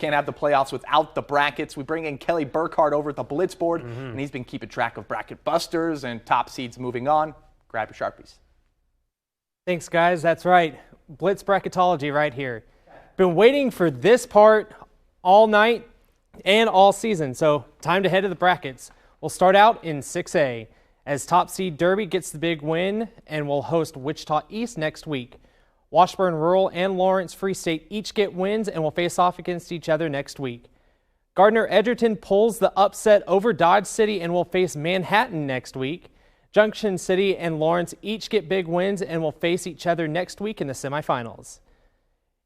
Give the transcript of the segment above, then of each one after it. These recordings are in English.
can't have the playoffs without the brackets. We bring in Kelly Burkhardt over at the Blitz board, and he's been keeping track of bracket busters and top seeds moving on. Grab your Sharpies. Thanks, guys. That's right. Blitz Bracketology right here. Been waiting for this part all night and all season, so time to head to the brackets. We'll start out in 6A as top seed Derby gets the big win and will host Wichita East next week. Washburn Rural and Lawrence Free State each get wins and will face off against each other next week. Gardner Edgerton pulls the upset over Dodge City and will face Manhattan next week. Junction City and Lawrence each get big wins and will face each other next week in the semifinals.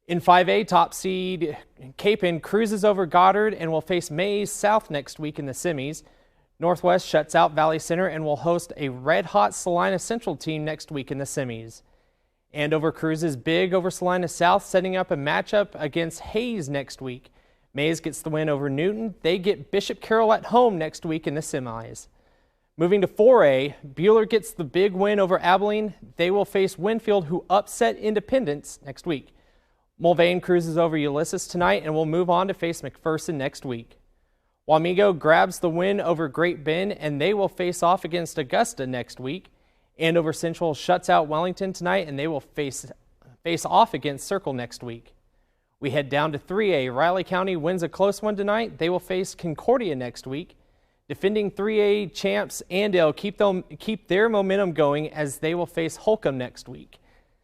In 5A, top seed KAKE cruises over Goddard and will face Mays South next week in the semis. Northwest shuts out Valley Center and will host a red-hot Salina Central team next week in the semis. Andover cruises big over Salina South, setting up a matchup against Hayes next week. Mays gets the win over Newton. They get Bishop Carroll at home next week in the semis. Moving to 4A, Bueller gets the big win over Abilene. They will face Winfield, who upset Independence next week. Mulvane cruises over Ulysses tonight and will move on to face McPherson next week. Wamego grabs the win over Great Bend and they will face off against Augusta next week. Andover Central shuts out Wellington tonight and they will face off against Circle next week. We head down to 3A. Riley County wins a close one tonight. They will face Concordia next week. Defending 3A champs Andale keep their momentum going as they will face Holcomb next week.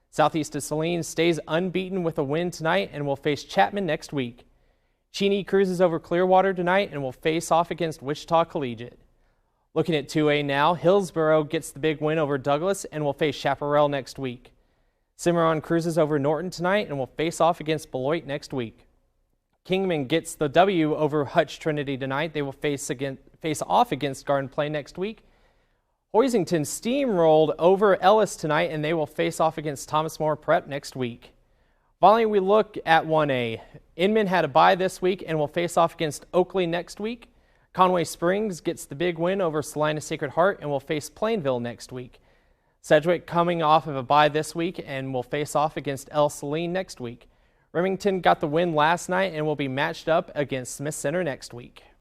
Southeast of Saline stays unbeaten with a win tonight and will face Chapman next week. Cheney cruises over Clearwater tonight and will face off against Wichita Collegiate. Looking at 2A now, Hillsboro gets the big win over Douglas and will face Chaparral next week. Cimarron cruises over Norton tonight and will face off against Beloit next week. Kingman gets the W over Hutch Trinity tonight. They will face off against Garden Plain next week. Hoisington steamrolled over Ellis tonight and they will face off against Thomas More Prep next week. Finally, we look at 1A. Inman had a bye this week and will face off against Oakley next week. Conway Springs gets the big win over Salina Sacred Heart and will face Plainville next week. Sedgwick coming off of a bye this week and will face off against El Saline next week. Remington got the win last night and will be matched up against Smith Center next week.